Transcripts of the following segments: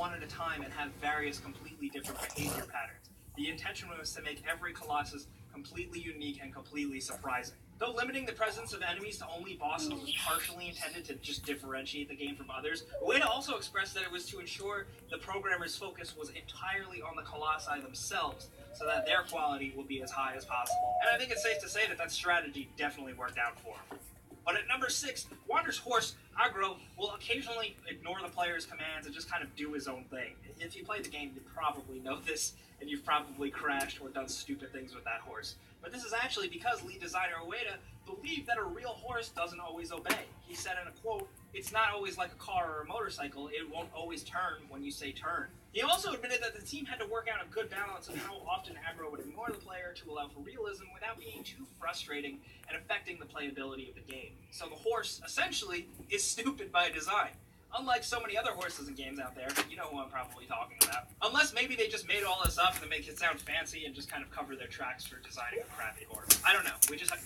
one at a time and have various completely different behavior patterns. The intention was to make every Colossus completely unique and completely surprising. Though limiting the presence of enemies to only bosses was partially intended to just differentiate the game from others, Ueda also expressed that it was to ensure the programmer's focus was entirely on the Colossi themselves, so that their quality will be as high as possible. And I think it's safe to say that that strategy definitely worked out for him. But at number 6, Wander's horse, Agro, will occasionally ignore the player's commands and just kind of do his own thing. If you play the game, you probably know this, and you've probably crashed or done stupid things with that horse. But this is actually because lead designer Ueda believed that a real horse doesn't always obey. He said in a quote, "It's not always like a car or a motorcycle, it won't always turn when you say turn." He also admitted that the team had to work out a good balance of how often Agro would ignore the player to allow for realism without being too frustrating and affecting the playability of the game. So the horse, essentially, is stupid by design. Unlike so many other horses and games out there, you know who I'm probably talking about. Unless maybe they just made all this up to make it sound fancy and just kind of cover their tracks for designing a crappy horse. I don't know, we just have...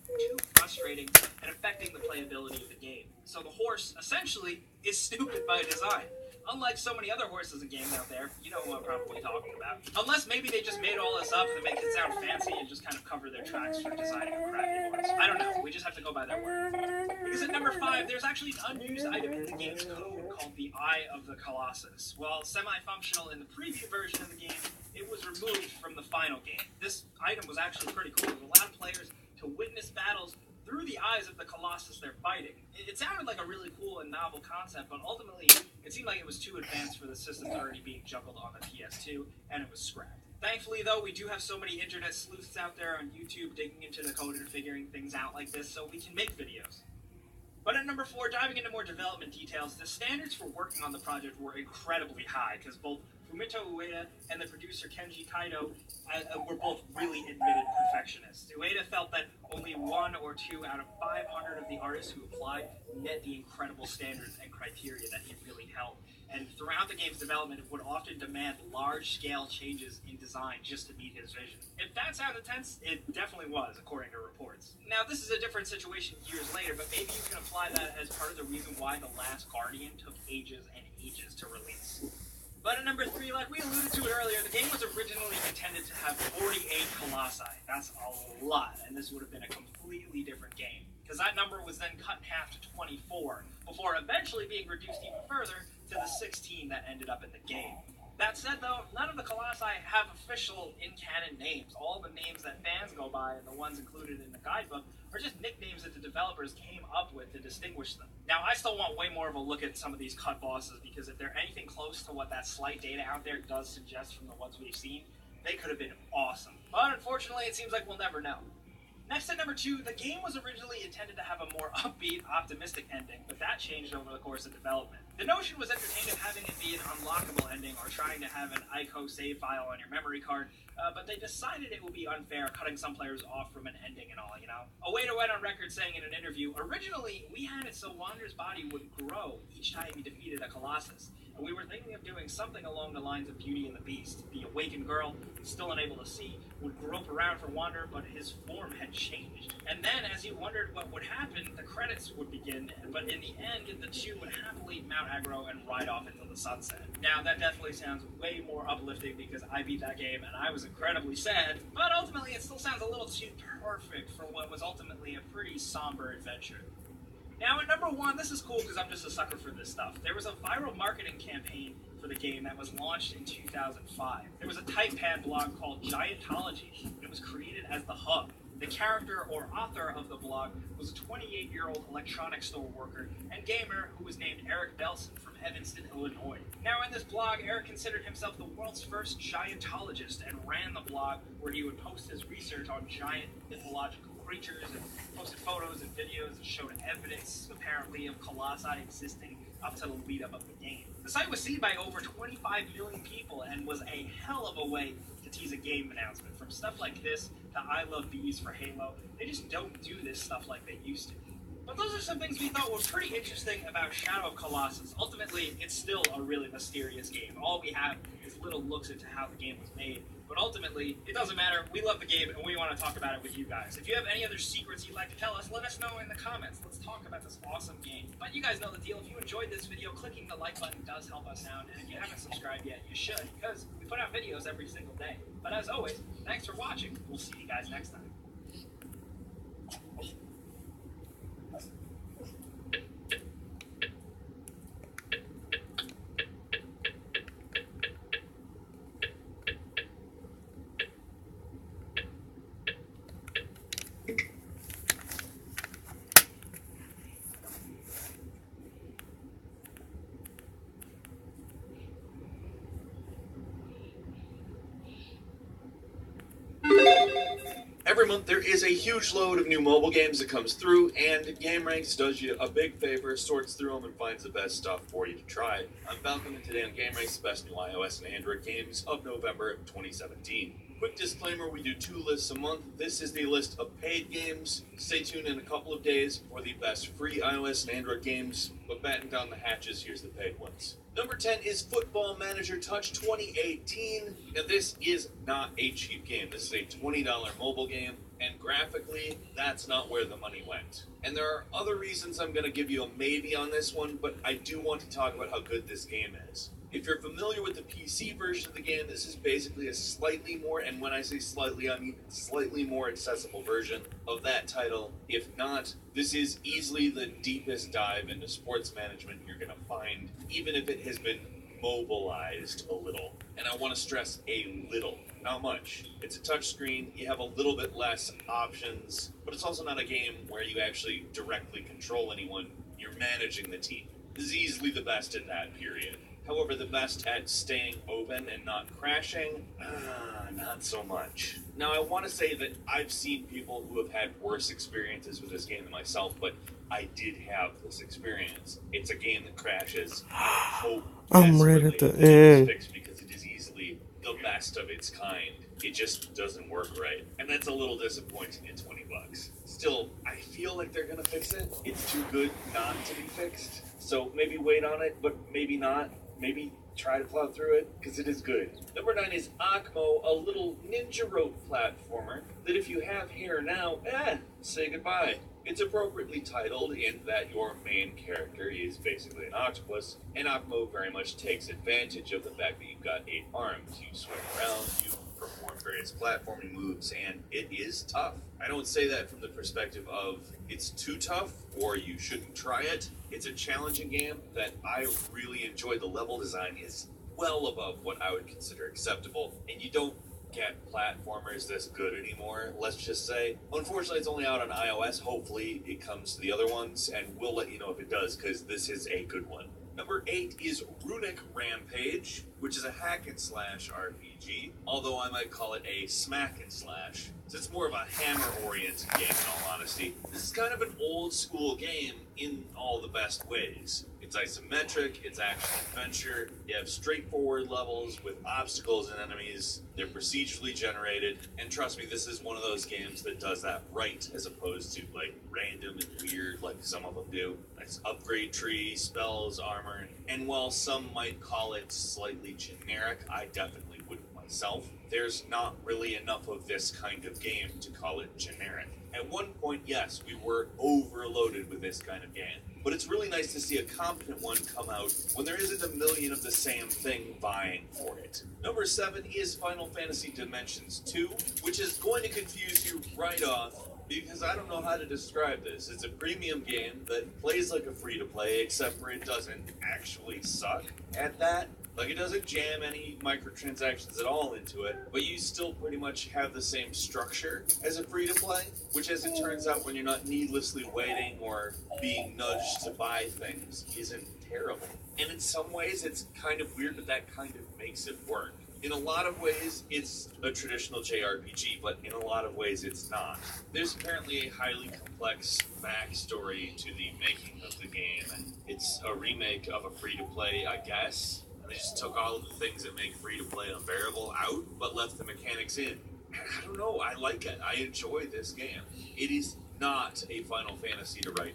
too frustrating and affecting the playability of the game. So the horse, essentially, is stupid by design. Unlike so many other horses and games out there, you know who I'm probably talking about. Unless maybe they just made all this up to make it sound fancy and just kind of cover their tracks for designing a crappy horse. I don't know, we just have to go by their word. Because at number 5, there's actually an unused item in the game's code called the Eye of the Colossus. While semi-functional in the preview version of the game, it was removed from the final game. This item was actually pretty cool. It allowed players to witness battles through the eyes of the Colossus they're fighting. It sounded like a really cool and novel concept, but ultimately it seemed like it was too advanced for the systems already being juggled on the PS2, and it was scrapped. Thankfully, though, we do have so many internet sleuths out there on YouTube digging into the code and figuring things out like this so we can make videos. But at number 4, diving into more development details, the standards for working on the project were incredibly high, because both Fumito Ueda and the producer Kenji Kaito were both really admitted perfectionists. Ueda felt that only 1 or 2 out of 500 of the artists who applied met the incredible standards and criteria that he really held. And throughout the game's development, it would often demand large-scale changes in design just to meet his vision. If that sounds intense, it definitely was, according to reports. Now, this is a different situation years later, but maybe you can apply that as part of the reason why The Last Guardian took ages and ages to release. But at number 3, like we alluded to it earlier, the game was originally intended to have 48 Colossi. That's a lot, and this would have been a completely different game, because that number was then cut in half to 24, before eventually being reduced even further to the 16 that ended up in the game. That said, though, none of the Colossi have official in-canon names. All the names that fans go by and the ones included in the guidebook are just nicknames that the developers came up with to distinguish them. Now, I still want way more of a look at some of these cut bosses, because if they're anything close to what that slight data out there does suggest from the ones we've seen, they could have been awesome. But unfortunately, it seems like we'll never know. Next at number 2, the game was originally intended to have a more upbeat, optimistic ending, but that changed over the course of development. The notion was entertaining of having it be an unlockable ending or trying to have an ICO save file on your memory card, but they decided it would be unfair cutting some players off from an ending and all, you know? Ueda went on record saying in an interview, "Originally, we had it so Wander's body would grow each time he defeated a Colossus, and we were thinking of doing something along the lines of Beauty and the Beast. The awakened girl, still unable to see, would grope around for Wander, but his form had changed. And then, as he wondered what would happen, the credits would begin, but in the end, the two would happily mount aggro and ride off into the sunset." Now, that definitely sounds way more uplifting because I beat that game and I was incredibly sad, but ultimately it still sounds a little too perfect for what was ultimately a pretty somber adventure. Now, at number 1, this is cool because I'm just a sucker for this stuff. There was a viral marketing campaign for the game that was launched in 2005. There was a Typepad blog called Giantology, and it was created as the hub. The character or author of the blog was a 28-year-old electronics store worker and gamer who was named Eric Belson from Evanston, Illinois. Now, in this blog, Eric considered himself the world's first giantologist and ran the blog where he would post his research on giant mythological creatures and posted photos and videos that showed evidence, apparently, of colossi existing up to the lead-up of the game. The site was seen by over 25 million people and was a hell of a way to tease a game announcement. From stuff like this to I Love Bees for Halo, they just don't do this stuff like they used to. But those are some things we thought were pretty interesting about Shadow of Colossus. Ultimately, it's still a really mysterious game. All we have is little looks into how the game was made. But ultimately, it doesn't matter. We love the game, and we want to talk about it with you guys. If you have any other secrets you'd like to tell us, let us know in the comments. Let's talk about this awesome game. But you guys know the deal. If you enjoyed this video, clicking the like button does help us out. And if you haven't subscribed yet, you should, because we put out videos every single day. But as always, thanks for watching. We'll see you guys next time. Every month there is a huge load of new mobile games that comes through, and GameRanks does you a big favor, sorts through them, and finds the best stuff for you to try. I'm Falcon, and today on GameRanks, the best new iOS and Android games of November 2017. Quick disclaimer, we do 2 lists a month. This is the list of paid games. Stay tuned in a couple of days for the best free iOS and Android games, but batten down the hatches, here's the paid ones. Number 10 is Football Manager Touch 2018. Now this is not a cheap game. This is a $20 mobile game, and graphically, that's not where the money went. And there are other reasons I'm going to give you a maybe on this one, but I do want to talk about how good this game is. If you're familiar with the PC version of the game, this is basically a slightly more, and when I say slightly, I mean slightly more accessible version of that title. If not, this is easily the deepest dive into sports management you're going to find, even if it has been mobilized a little. And I want to stress a little, not much. It's a touchscreen, you have a little bit less options, but it's also not a game where you actually directly control anyone. You're managing the team. This is easily the best in that period. However, the best at staying open and not crashing, not so much. Now, I want to say that I've seen people who have had worse experiences with this game than myself, but I did have this experience. It's a game that crashes. I'm right at the end. Fixed because it is easily the best of its kind. It just doesn't work right. And that's a little disappointing at $20. Still, I feel like they're going to fix it. It's too good not to be fixed. So maybe wait on it, but maybe not. Maybe try to plow through it, because it is good. Number 9 is Akmo, a little ninja rope platformer that if you have hair now, say goodbye. It's appropriately titled in that your main character is basically an octopus, and Akmo very much takes advantage of the fact that you've got 8 arms. You swing around, you perform various platforming moves, and it is tough. I don't say that from the perspective of it's too tough or you shouldn't try it. It's a challenging game that I really enjoy. The level design is well above what I would consider acceptable, and you don't get platformers this good anymore, let's just say. Unfortunately, it's only out on iOS. Hopefully it comes to the other ones, and we'll let you know if it does, because this is a good one. Number 8 is Runic Rampage, which is a hack-and-slash RPG, although I might call it a smack-and-slash, since it's more of a hammer-oriented game, in all honesty. This is kind of an old-school game in all the best ways. It's isometric, it's action-adventure, you have straightforward levels with obstacles and enemies, they're procedurally generated, and trust me, this is one of those games that does that right, as opposed to, like, random and weird like some of them do. Nice upgrade tree, spells, armor, and while some might call it slightly generic, I definitely wouldn't myself. There's not really enough of this kind of game to call it generic. At one point, yes, we were overloaded with this kind of game. But it's really nice to see a competent one come out when there isn't a million of the same thing vying for it. Number 7 is Final Fantasy Dimensions 2, which is going to confuse you right off, because I don't know how to describe this. It's a premium game that plays like a free-to-play, except for it doesn't actually suck at that. Like, it doesn't jam any microtransactions at all into it, but you still pretty much have the same structure as a free-to-play, which, as it turns out, when you're not needlessly waiting or being nudged to buy things, isn't terrible. And in some ways, it's kind of weird, but that kind of makes it work. In a lot of ways, it's a traditional JRPG, but in a lot of ways, it's not. There's apparently a highly complex backstory to the making of the game, and it's a remake of a free-to-play, I guess. They just took all of the things that make free-to-play unbearable out, but left the mechanics in. I don't know, I like it. I enjoy this game. It is not a Final Fantasy to write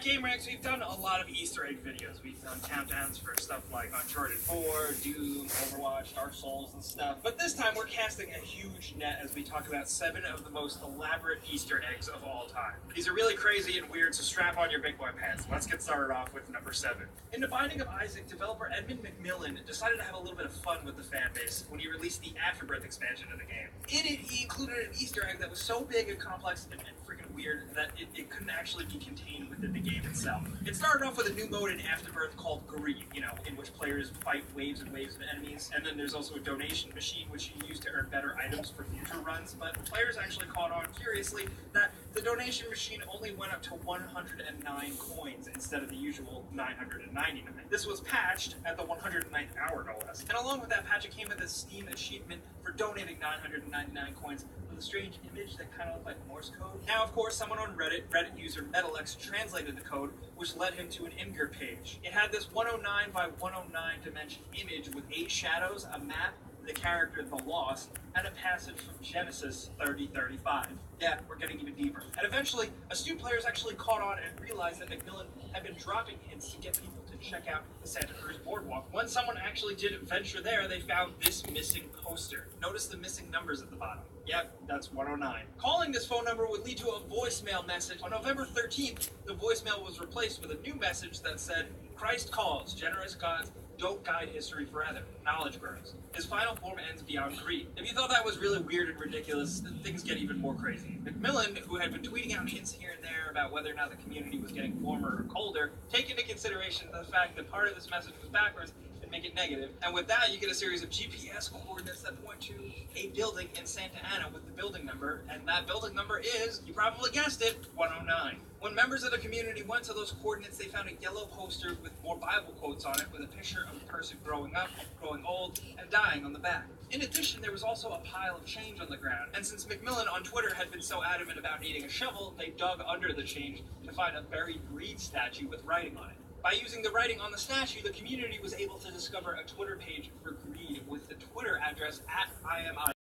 GameRanks, we've done a lot of Easter egg videos. We've done countdowns for stuff like Uncharted 4, Doom, Overwatch, Dark Souls, and stuff. But this time we're casting a huge net as we talk about 7 of the most elaborate Easter eggs of all time. These are really crazy and weird, so strap on your big boy pants. Let's get started off with number 7. In The Binding of Isaac, developer Edmund McMillen decided to have a little bit of fun with the fan base when he released the Afterbirth expansion of the game. In it, he included an Easter egg that was so big and complex and freaking weird that it couldn't actually be contained within the game itself. It started off with a new mode in Afterbirth called Greed, in which players fight waves and waves of enemies, and then there's also a donation machine which you use to earn better items for future runs, but players actually caught on, curiously, that the donation machine only went up to 109 coins instead of the usual 999. This was patched at the 109th hour, no less. And along with that patch, it came with a Steam achievement for donating 999 coins with a strange image that kind of looked like Morse code. Now, of course, someone on Reddit user MetalX, translated the code, which led him to an Imgur page. It had this 109 by 109 dimension image with 8 shadows, a map, the character The Lost, and a passage from Genesis 30:35. Yeah, we're getting even deeper. And eventually, astute players actually caught on and realized that McMillen had been dropping hints to get people to check out the Santa Cruz Boardwalk. When someone actually did venture there, they found this missing poster. Notice the missing numbers at the bottom. Yep, that's 109. Calling this phone number would lead to a voicemail message. On November 13th, the voicemail was replaced with a new message that said, "Christ calls, generous gods don't guide history forever. Knowledge grows. His final form ends beyond greed." If you thought that was really weird and ridiculous, then things get even more crazy. McMillen, who had been tweeting out hints here and there about whether or not the community was getting warmer or colder, take into consideration the fact that part of this message was backwards and make it negative. And with that, you get a series of GPS coordinates that point to a building in Santa Ana with the building number, and that building number is, you probably guessed it, 109. When members of the community went to those coordinates, they found a yellow poster with more Bible quotes on it with a picture of a person growing up, growing old, and dying on the back. In addition, there was also a pile of change on the ground, and since McMillen on Twitter had been so adamant about needing a shovel, they dug under the change to find a buried Greed statue with writing on it. By using the writing on the statue, the community was able to discover a Twitter page for Greed with the Twitter address @IMI.